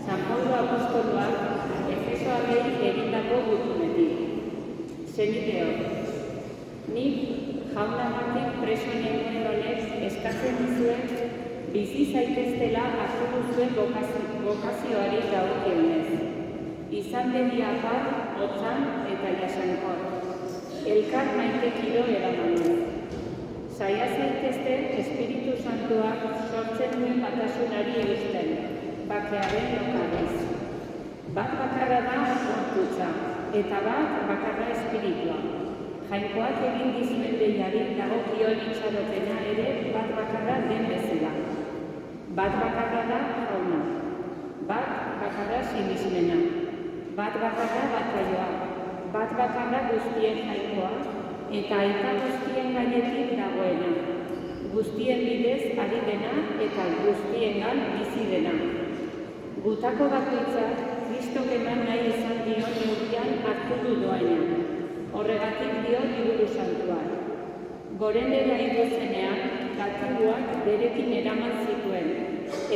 San Paulo apostoloak Efesoarrei egindako gutunetik. Senideok, nik jaunagatik preso nengoen honez eskatzen dizuet bizi zaiteztela hartu duzuen bokazioari dagokionez. Izan bedia par, hotzan eta jasankor. Elkar maitekiro eramanez. Saia zaitezte Espiritu Santuak sortzen duen batasunari eusten, bakearen lokarez. Bat bakarra da gorputza, eta bat bakarra espiritua. Jainkoak egin dizuen deiari dagokion itxaropena ere bat bakarra den bezala. Bat bakarra da jauna, bat bakarra sinismena, bat bakarra batraioa, bat bakarra guztien jainkoa, eta aita guztien gainetik dagoena, guztien bidez ari dena eta guztiengan bizi dena. Gutako bakoitzak Kristok eman nahi izan dion neurrian hartu du doaina. Horregatik dio Liburu Santuak. Gorenera igo zenean, gatibuak berekin eraman zituen,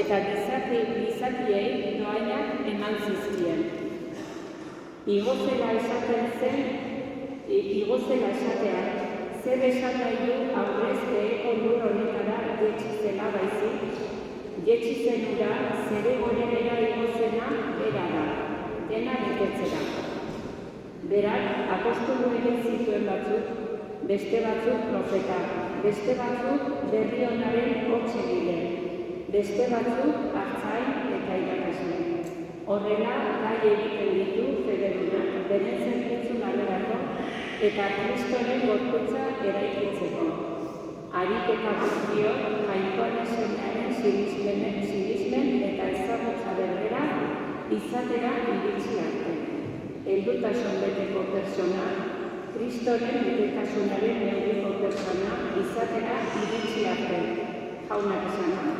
eta gizakiei doainak eman zizkien. Igozela esatean, zer esan nahi du aurrez beheko lur honetara jetxizela baizik, jetxizen ura zere gorenera igozena bera da, dena betetzera. Berak, apostolu egin zituen batzuk, beste batzuk profeta, beste batzuk berri honaren hotsegile, beste batzuk artzain eta irakasle. Horrela, gai egiten ditu federunak, beren zerbitzun alerako, eta Kristoren gorputza eraikitzeko. Ariketa guztiok, jainkoan esenearen sinismen eta ezagutza berbera izatera iritsi arte. Heldutasun beteko persona, Kristoren betetasunaren neurriko pertsona izatera iritsi arte. Jaunak esana.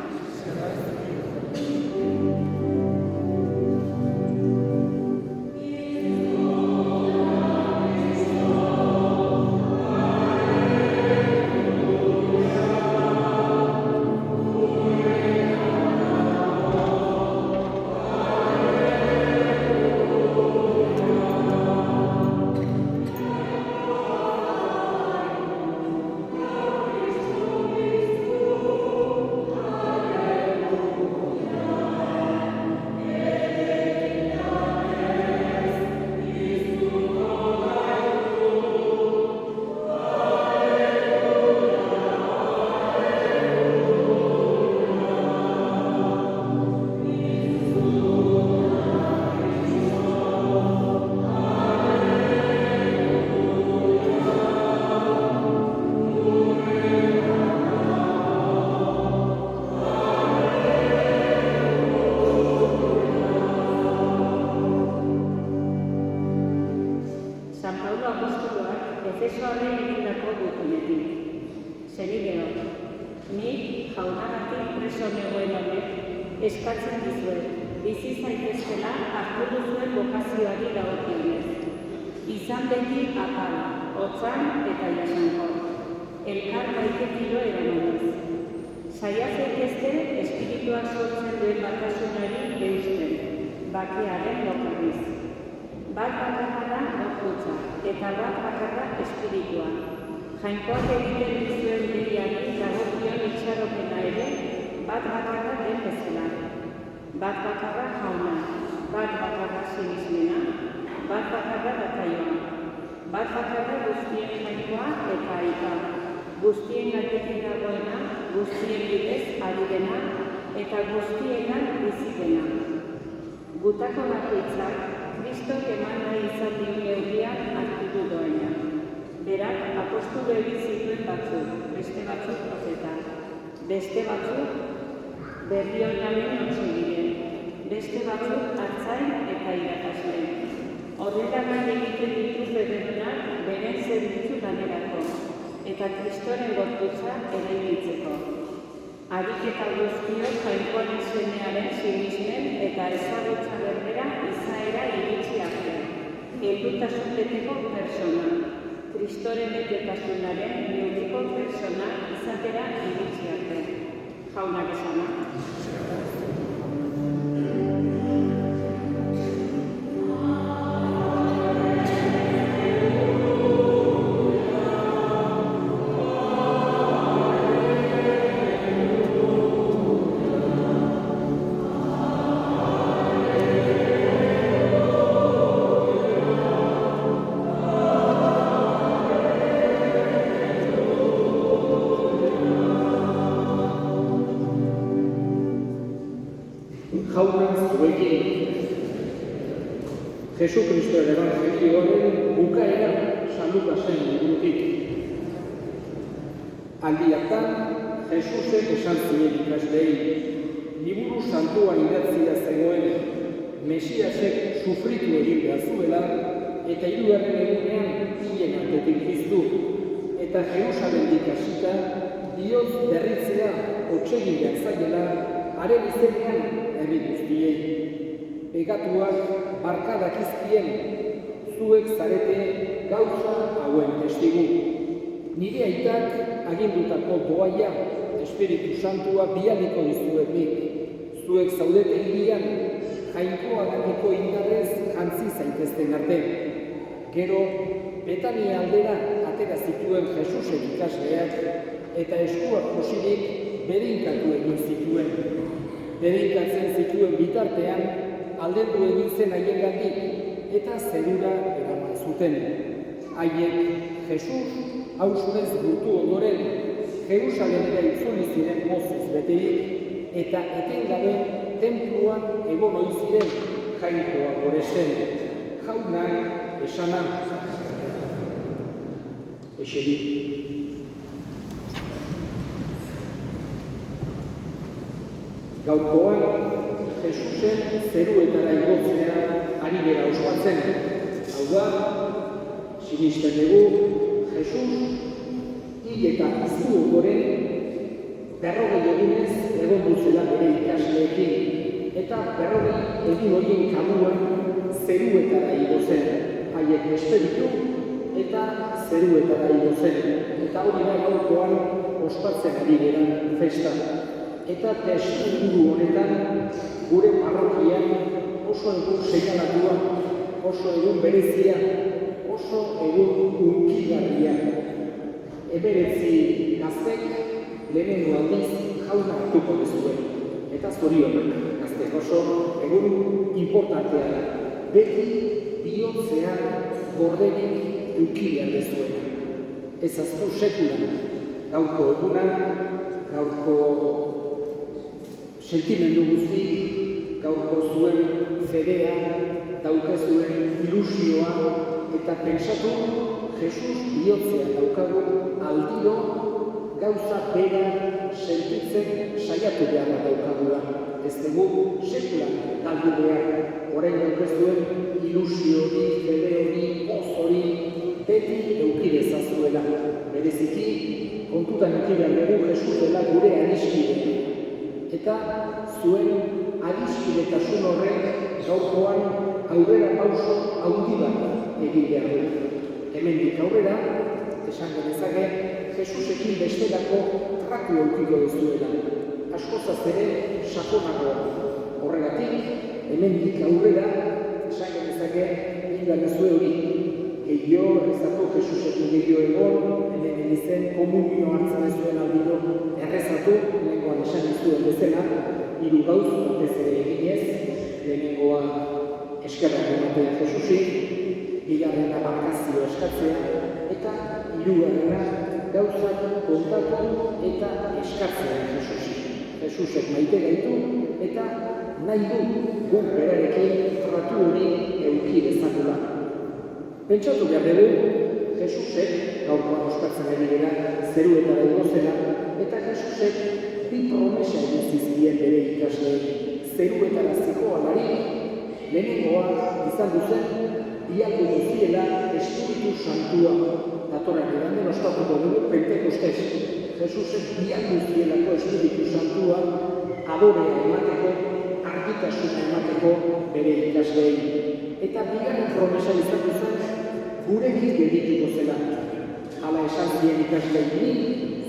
Efesoaren egindako gutunetik. Zenigero, nik jaunagatik preso negoen honek eskatzen dizuet, bizi zaitezkela hartu duzuen bokazioari dagokionez. Izan beti apal, hotzan eta jasanko. Elkar baitekilo eramanez. Saia zaitezte espirituak sortzen duen batasunari eusten, bakearen lokarriz. Bat bakarra da gorputza, eta bat bakarra espiritua. Jainkoak egiten dizuen deiari dagokion itxaropena ere, bat bakarra den bezala. Bat bakarra jauna, bat bakarra sinismena, bat bakarra bataioa. Bat bakarra guztien jainkoa eta aita. Guztien gainetik dagoena, guztien bidez ari dena, eta guztietan bizi dena. Gutako bakoitzak, Kristok eman nahi izan dion neurrian hartu du doaina. Berak apostulu egin zituen batzuk, beste batzuk profeta. Beste batzuk berrionaren ontzegire. Beste batzuk hartzain eta irakasle. Horrela nahi egiten ditu berenak beren zerbitzu lanerako, eta Kristoren gorputza eraikitzeko. Ariketa guztiok jainkoaren semearen sinismen eta ezagutza berbera izaera iritsi arte. Heldutasun beteko persona, Kristoren betetasunaren neurriko persona izatera iritsi arte. Jaunak esana. Jaunaz zuekin, Jesu Kristoren evangelioaren bukaera San Lukasen liburutik. Aldi hartan, Jesusek esan zien ikaslei, liburu santuan idatzia zegoen, Mesiasek sufritu egin behar zuela, eta hirugarren egunean hilen artetik piztu, eta Jerusalemdik hasita, Dios berritzea otsegin behar zaiela, haren izenean herri guztiei. Pegatuak barkadak izkien, zuek zarete gauza hauen testigu. Nire aitak agindutako doaia, Espiritu Santua bialiko dizuet nik. Zuek zaudete hirian, jainkoagatiko indarrez jantzi zaitezten arte. Gero, Betania aldera atera zituen Jesusek ikasleak, eta eskuak josirik berinkatu egin zituen. Berinkatzen zituen bitartean, aldendu egin zen haiengatik, eta zerura eraman zuten. Haiek, Jesus, hausunez gurtu ondoren, Jerusalemera itzuli ziren mozuz beterik, eta etengabe tenpluan egon ohi ziren jainkoa gorezen. Jaunak esana. Eseri. Gaurkoan, Jesusen zeruetara igotzea ari bera ospatzen. Hau da, Sinisten dugu, Jesus, hil eta piztu ondoren, 40 egunez egon duzela bere ikasleekin, eta 40 egun horien kamuan zeruetara igo zen, haiek despeditu eta zeruetara igo zen. Eta hori da gaurkoan ospatzen ari garen festa. Eta testuinguru honetan gure parrokian oso egun seinalatua, oso egun berezia, oso egun hunkigarria. 19 gaztek lehenengo aldiz jauna hartuko duzuen. Eta zorionak gaztek oso egun importantea da. Beti bihotzean gorderik edukian duzuen. Ez aztu sekulan, gaurko eguna, gaurko sentimendu guzti, gaurko zuen fedea, daukezuen ilusioa, eta pentsatu, Jesus bihotzean daukagu aldiro gauza bera sentitzen saiatu beharra daukagula. Ez dugu sekulan galdu behar, orain daukezuen ilusio hori, fede hori, poz hori, beti eukidezazuela. Bereziki, kontutan ikidean dugu Jesus dela gure adiskide. Eta zuen adiskidetasun horrek gaurkoan aurrera pauso handi bat egin behar du. Hemendik aurrera, esan genezake, Jesusekin bestelako tratu eukiko duzuela. Askozaz ere sakonagoa. Horregatik, hemendik aurrera, esan genezake, indan ezue hori. Gehiago, ezako Jesusekin gehiago egon, hemen izen komunio hartzen ezuen aldiro errezatu, lehenkoan esan izuen bezala, 3 gauz batez ere eginez, lehenengoa eskerrak ematea Jesusi, bigarrena barkazio eskatzea, eta 3. gauzak kontatu eta eskatzea Jesusi. Jesusek maite gaitu eta nahi du guk berarekin tratu hori euki dezakula. Pentsatu behar dugu, Jesusek, gaurkoan ospatzen ari dira, zeruetara igo zela, eta Jesusek 2 promesa egin zizkien bere ikasleek. Zeruetara zihoalari, lehenengoa izan duzen, bialdu duziela Espiritu Santua. Datorren edan ospatuko dugu Pentekostez. Jesusek bialdu zielako Espiritu Santua adorea emateko, argitasuna emateko bere ikasleei. Eta bigarren promesa izan duzen, gurekin gedituko zela. Hala esan zien ikasleei,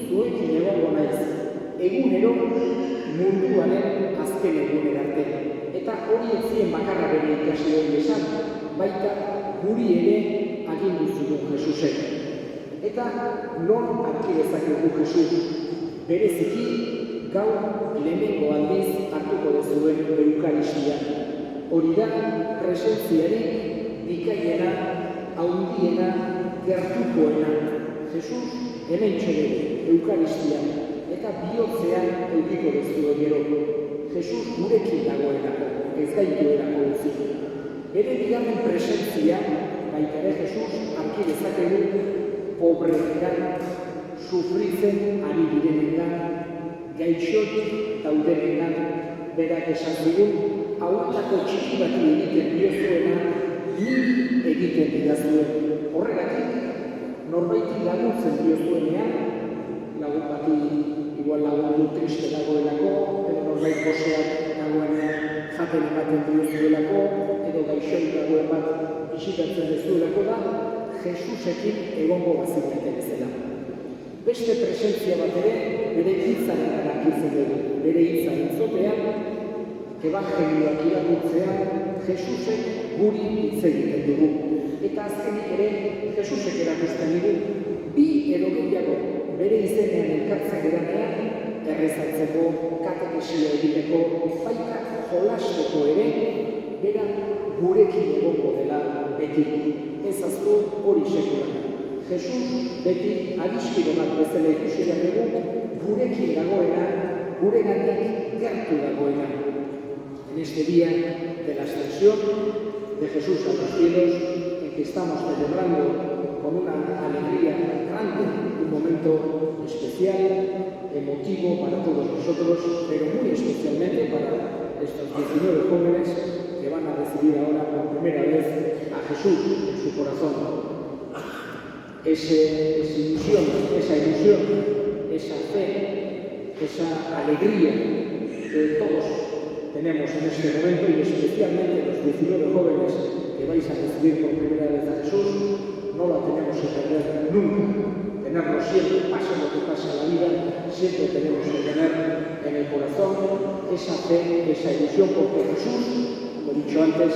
zuekin egongo naiz. Egunero munduaren azken egunera arte. Eta hori ez zien bakarra bere ikasleei esan, baita guri ere agindu zigun Jesusek. Eta non harki dezakegu Jesus? Bereziki gaur lehenengo aldiz hartuko duzuen Eukaristia. Hori da presentziarik bikaiena, haundiena, gertukoena. Jesus hemen txede Eukaristia eta bihotzean eukiko duzue gero. Jesus gurekin dagoenako, ez gaituenako utzi. Bere bigarren presentzia, baita ere Jesus harki dezakegu pobreetan, sufritzen ari direnengan, gaixotik daudenengan, berak esan digun, hauetako txiki bati egiten diozuena, ni egiten didazuen. Horregatik, norbaiti laguntzen diozuenean, lagun bati igual lagundu triste dagoelako, edo norbait gozoak dagoenean jaten ematen diozuelako, edo gaixoik dagoen bat bisitatzen dezuelako da, Jesusekin egongo bazineten ezela. Beste presentzia bat ere, bere hitzaren arakitzen dugu. Bere hitza entzotean, evangelioak irakurtzean, Jesusek guri hitz egiten dugu. Eta azkenik ere, Jesusek erakusten dugu, bi edo gehiago bere izenean elkartzen geranean, errezatzeko, katekesio egiteko, baita jolasteko ere, bera gurekin egongo dela beti. Ez aztu hori sekulan. Jesus beti adiskide bat bezala ikusi dugu, gurekin dagoena, guregatik gertu dagoena. En este día de la ascensión de Jesús a los cielos, en que estamos celebrando con una alegría grande, un momento especial, emotivo para todos nosotros, pero muy especialmente para estos 19 jóvenes que van a recibir ahora por primera vez a Jesús en su corazón. esa ilusión, esa fe, esa alegría que todos tenemos en este momento y especialmente los 19 jóvenes que vais a recibir por primera vez a Jesús, no la tenemos que perder nunca. Tenerlo siempre, pase lo que pase en la vida, siempre tenemos que tener en el corazón esa fe, esa ilusión, porque Jesús, como he dicho antes,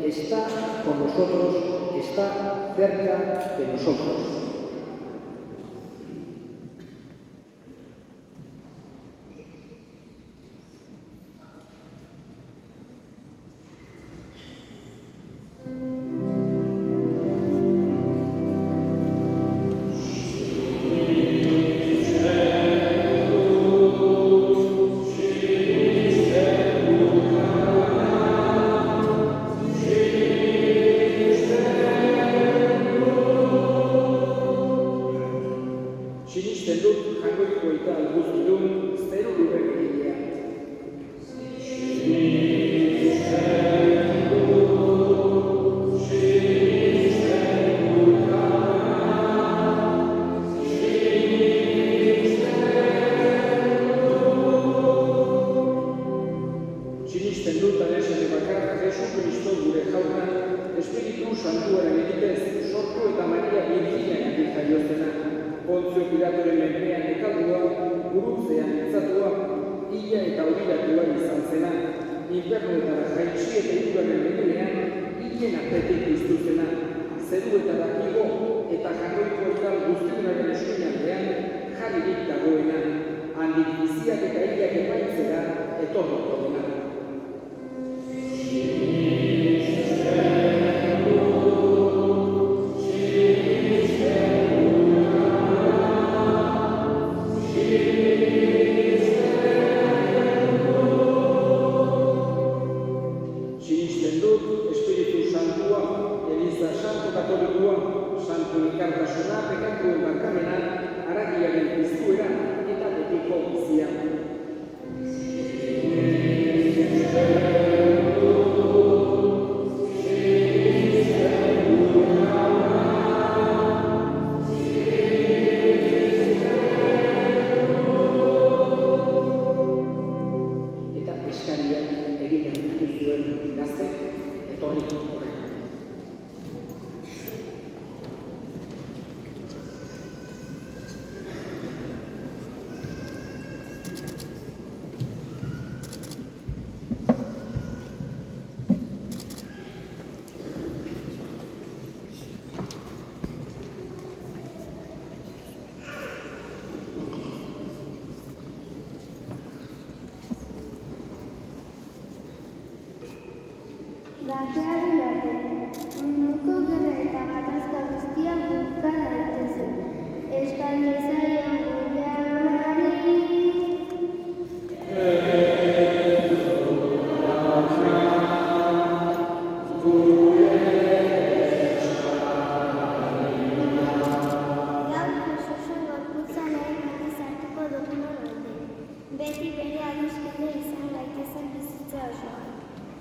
está con nosotros, está cerca de nosotros.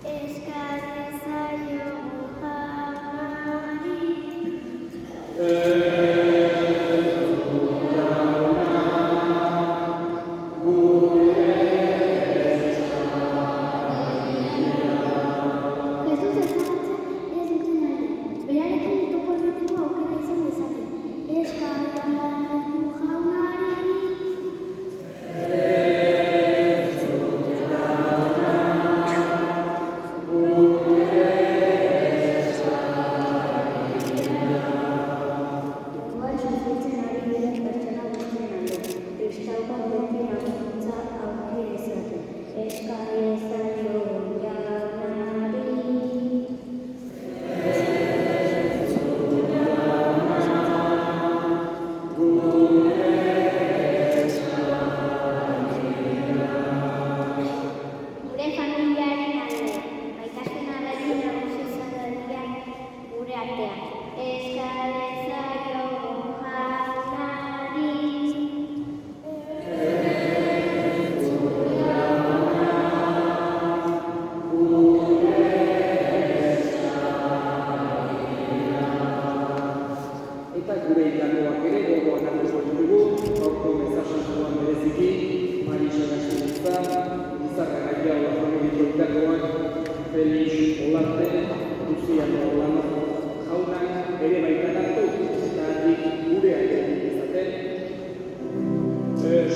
Escare saio Muhammadi Eta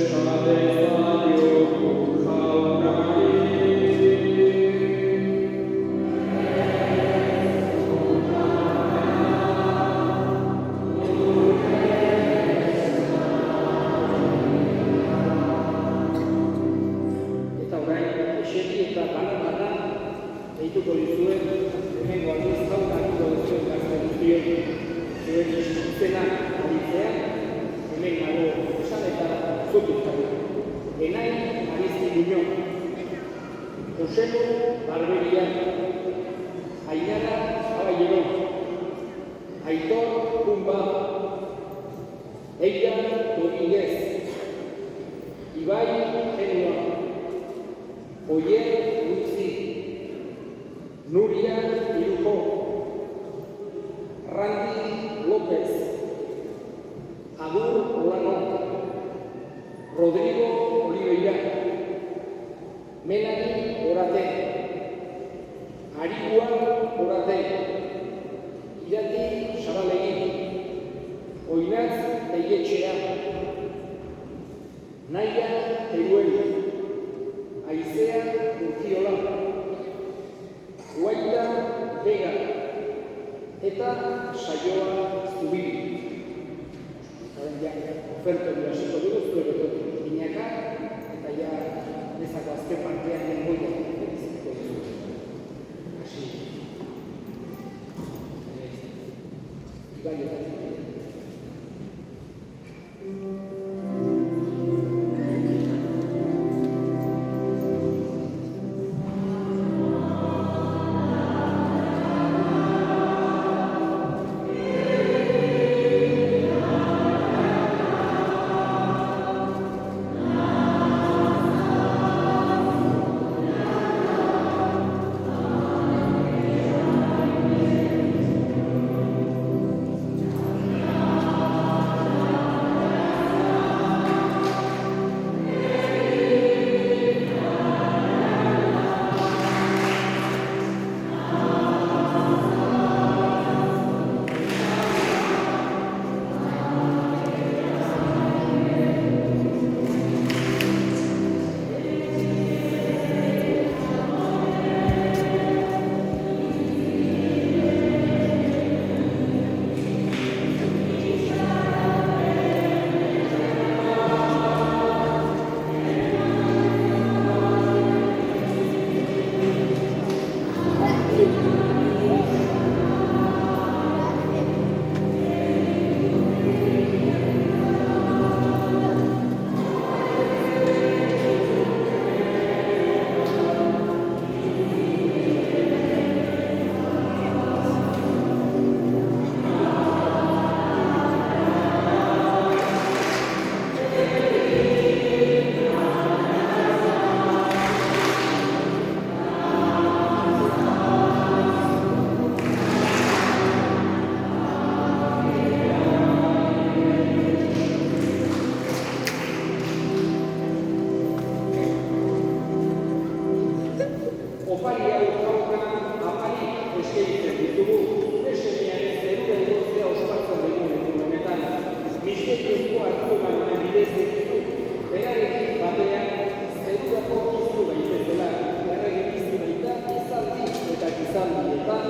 orain, eseri eta bana deituko dizuen, hemengo aldiz jaunariko duzuen gazte guztiok, zuen izena aritzean, hemen nago esan eta zutuztago. Enai Arizti Muñoz, Joselu Barberia, Ainara Aballero, Aitor Kumba, Eira Domínguez, Ibai Genua, Oyer Luisi, Nuria Irujo, Randy López, Adur Olano, Rodrigo Oliveira, Melanie Orate, Arigua Orate, Irati Xabalegui, Oinaz Teietxea, Naia Teruel, Aizea Urkiola, Guaita Vega, eta Saioa Zubiri. Haren ja, oferto dira hasiko dugu, zuereto binaka, eta ja, nezako azken partean dengoia bizituko dugu. Hasi. Ibai eta Zubiri. Oparia urtauka, apari eskeiten ditugu, esenearen zerura egozea ospatzen dugu egun honetan. Misteriozko hartu baina bidez ditu, berarekin batean zerurako piztu gaitezela, errege piztu baita, izaldi eta gizaldietan.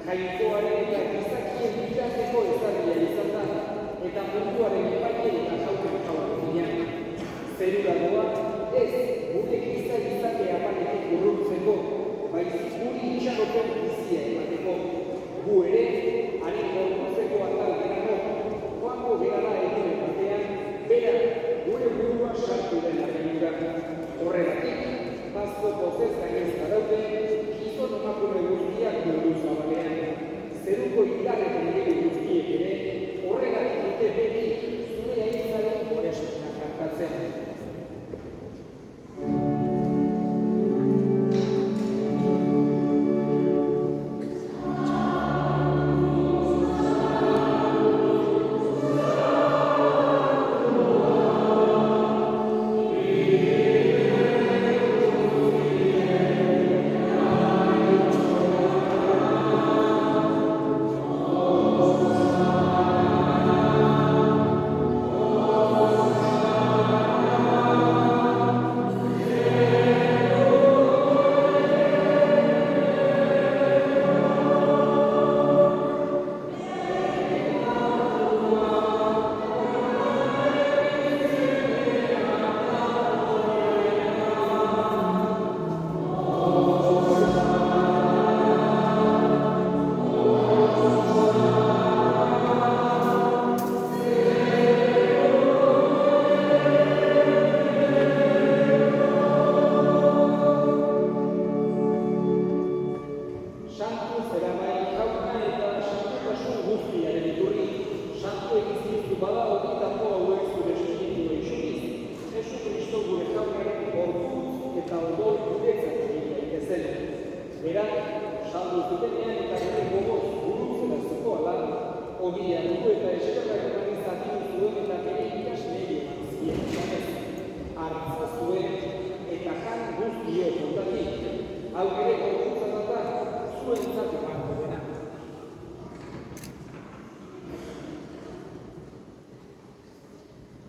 Jainkoaren eta gizakien bitarteko ezarria izan da, eta munduaren epaile eta jauken jauak zinean. Zerura doa, ez gurekin hortzez gainezka daude, gizon emakume guztiak mundu zabalean. Zeruko indarrek egin guztiek ere, horregatik dute beti zure aitzaren gorespenak kantatzen.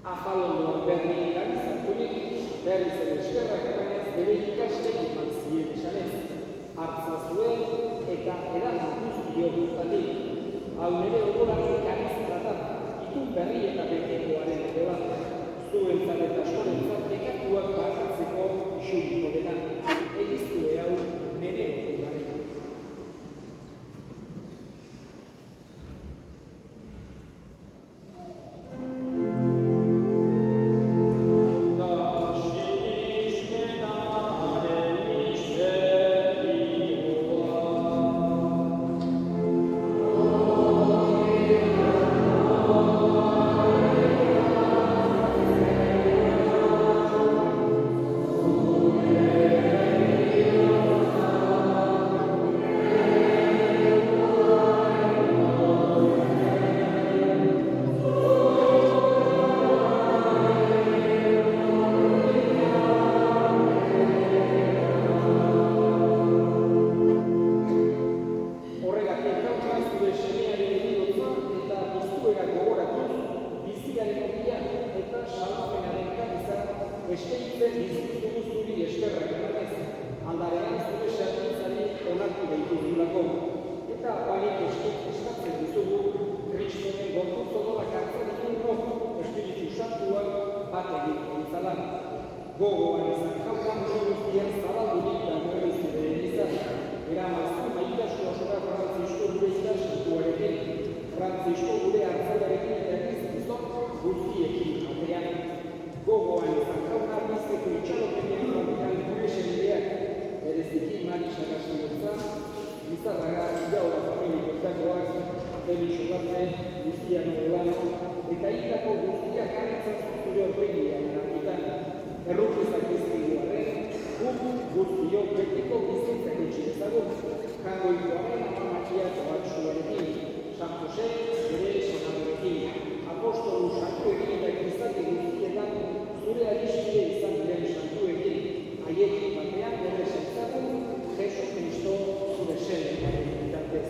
Afalondoan berri irabizaturik, berriz ere eskerrak emanez bere ikasle eman zien esanez. Hartza zuen eta erantzun guztio dutatik. Hau nire ogoratik kariztratat, itun berri eta betikoaren ere bat. Zuentzat eta sorentzat ekatuak bakatzeko isuriko dena. Egiztue hau nire ogoraren. Gogoan izan jaukan guztiak zabaldurik dagoen zure izan. Eramaztu maitasu osora Frantzisko gure izan santuarekin. Frantzisko gure hartzaiarekin eta gizon guztiekin batean. Gogoan izan jaukan bizteko itxalopenean batean gure sendeak. Bereziki Marisa Gasilotza, Bizarraga, Gaura familikotakoak, Felixo Batze, Luciano Olano, eta hitako guztiak harritzen zure horregian argitan. Errukizak izangoaren, guztiok betiko bizitzak etxirezagun, jangoikoaren amakiak batxuarekin, San Jose bere sonadorekin, apostolu santuekin eta gizate guztietan zure adiskide izan diren santuekin, haiekin batean bere sentzagun, Jesu Kristo zure senekaren bitartez.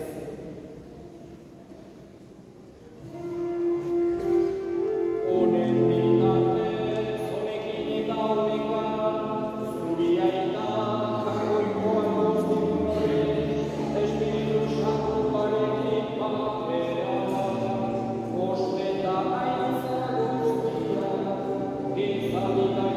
Salita,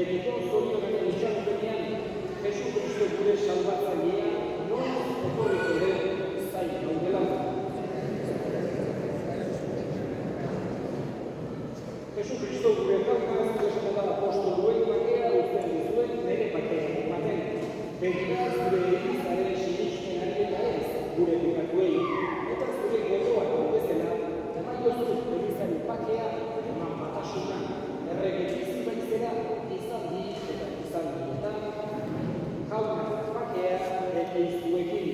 Leheneko zorionaren itxaropenean, Jesu Kristo gure salbatzailea, non etorriko den zain gaudela. Jesu Kristo gure gaukaz, esan da apostoluen bakea uzten dizuen nire bakea ematen. Begira zure egizaren sinisten eta ez gure pikatuei. Eta zure gozoak bezala, emaiozu egizaren bakea eman batasuna. Erregetzizi baizera izan di eta izan dietan. Jauna bakea eta izuekin.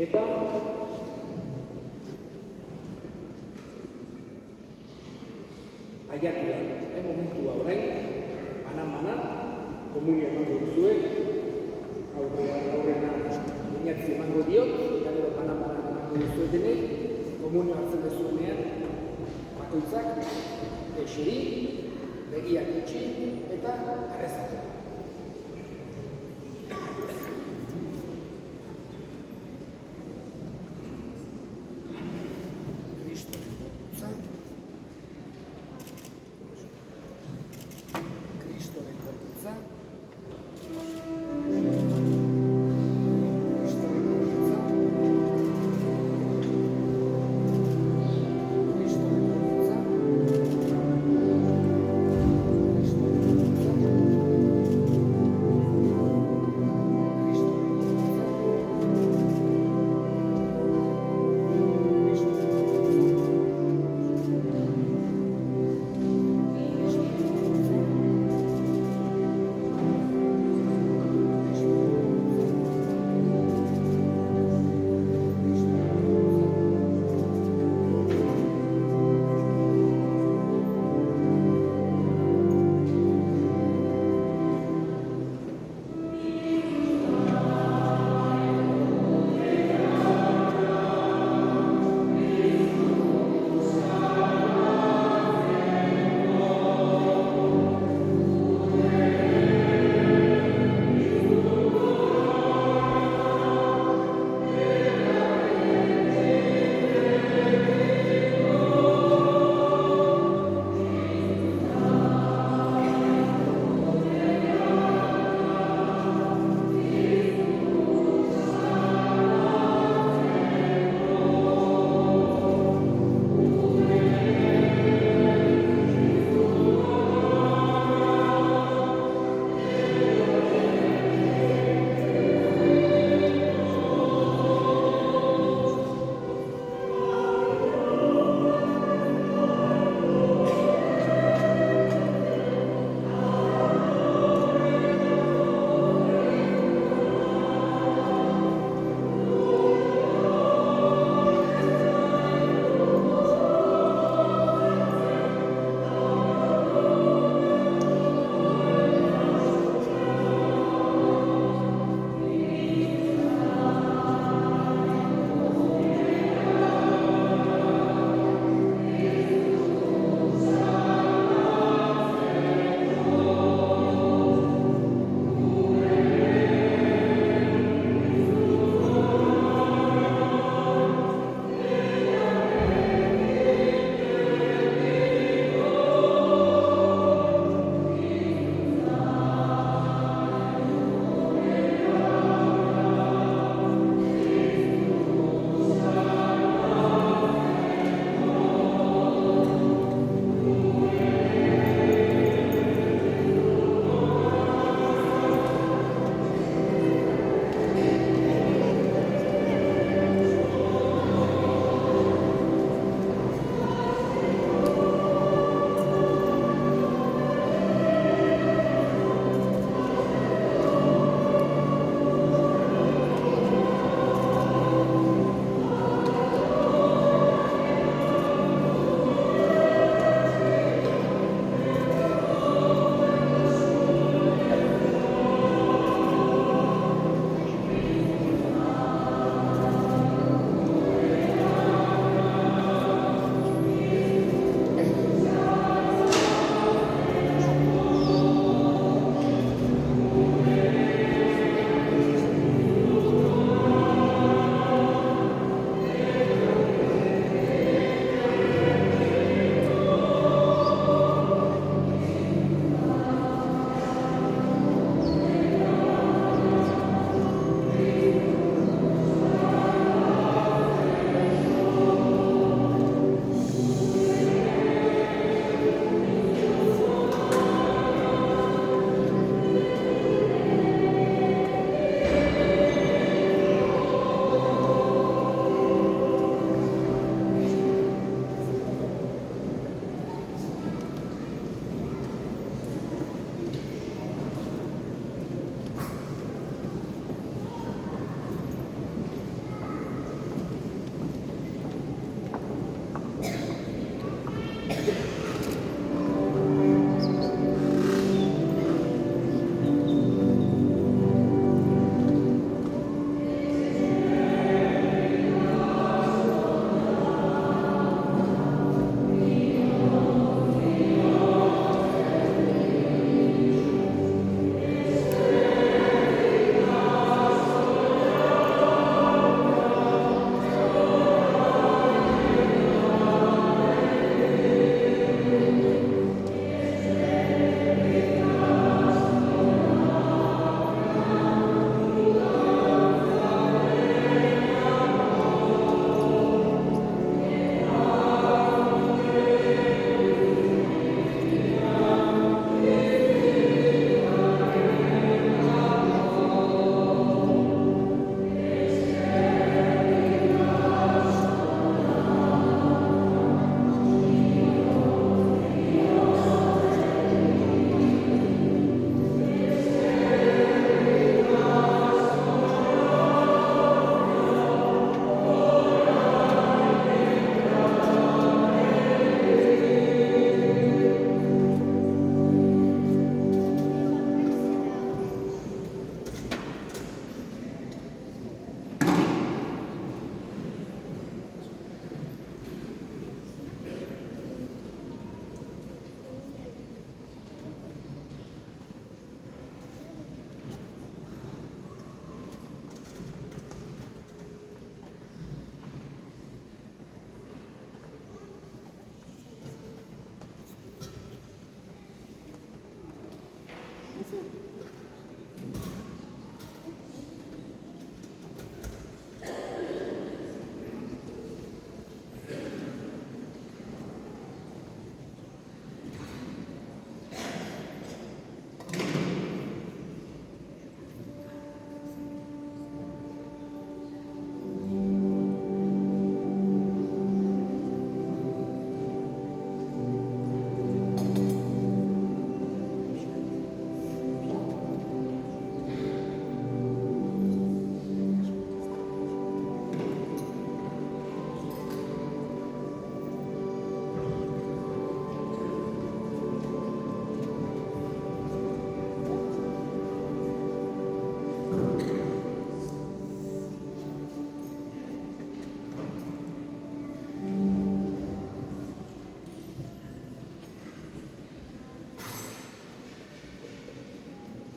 Eta aiatu da, momentua orain, banan-banan, komunia emango duzue, aurrena inatzi emango diot, eta gero banan-banan emango duzue denei, komunia hartzen dezuenean, bakoitzak, eseri, begiak itxi, eta errezatu.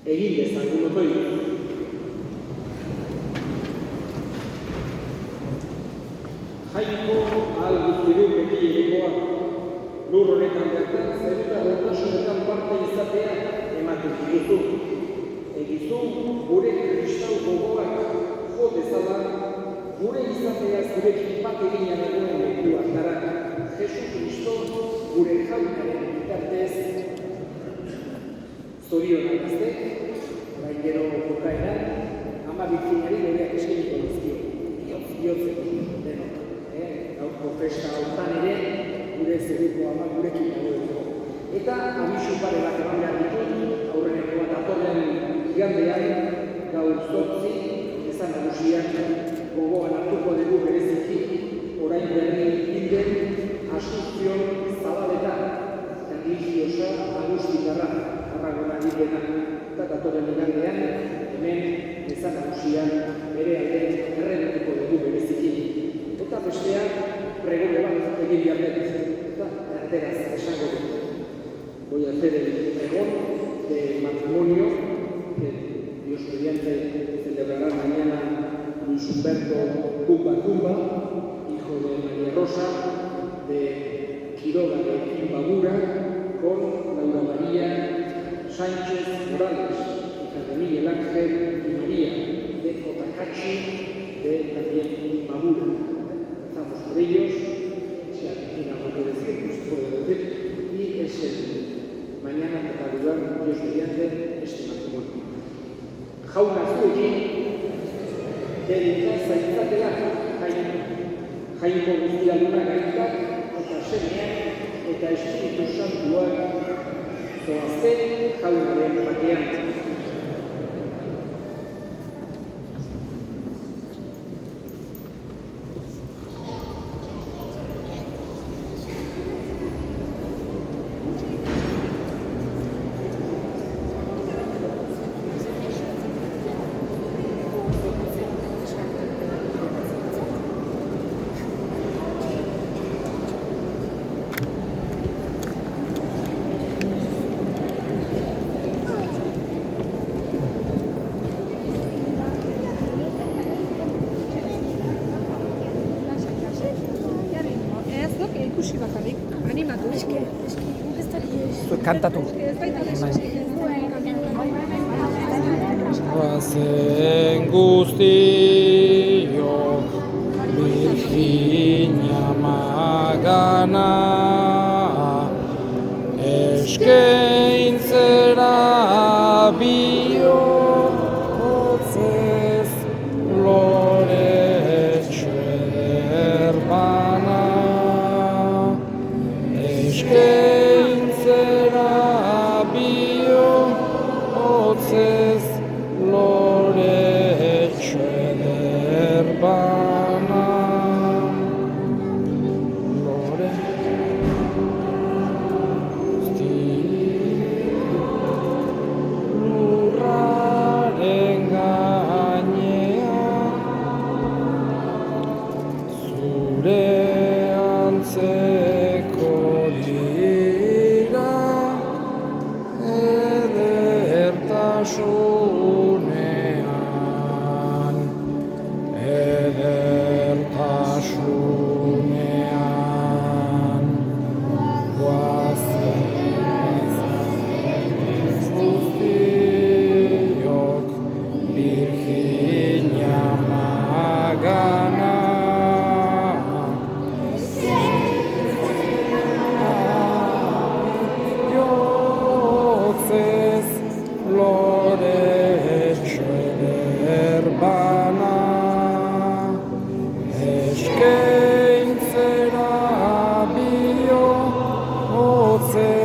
Egin dezagun otoi. Jaiko ahal guztiru beti egoa. Lur honetan bertan, zeruta hortasunetan parte izatea ematen dituzu. Egizu gure kristau gogoak jo dezala, gure izatea zurekin bat egina dagoen lekuak dara. Jesu Kristo gure jaunaren bitartez zorionak aztek, orain gero bukaeran, ama biktinari goreak eskeniko dizkio, bihotzekin denok. Gaurko festa hortan ere, gure zeruko ama gurekin dagoeneko. Eta abisu pare bat eman behar ditut, aurreneko bat atorren igandean, gaur 8, ezan nagusiak gogoan hartuko dugu bereziki, orain berri bilden Asunción Zabaletan, religiosa agustitarra. Arragoan adibena eta datorren igandean, hemen ezan nagusian ere alde errenutuko dugu bereziki. Eta besteak pregone bat egin behar eta erteraz esango dut. Voy a hacer el pregón de matrimonio que Dios mediante celebrará mañana Luis Humberto Cumba, hijo de María Rosa, de Quiroga de Imbabura, con Laura María Sánchez Morales, hija de Miguel Ángel y María, de Cotacachi, de también Imbabura. Empezamos por ellos, si alguien algo que decir, pues puede decir, y es mañana tendrá lugar, Dios mediante, este matrimonio. Jauna zuekin, dedika zaitzatea, jainko guztiaguna gaitak, eta semeak, eta Espiritu Santuak, zoazte jaunaren batean. Kantatu. Guazen guztiok Virginia magana eskaintzera bihotzez loretsu ederbana eskaintzera bihotzez loretsu ederbana lurraren gainean zure antzeko dira edertasunean guazen guztiak zen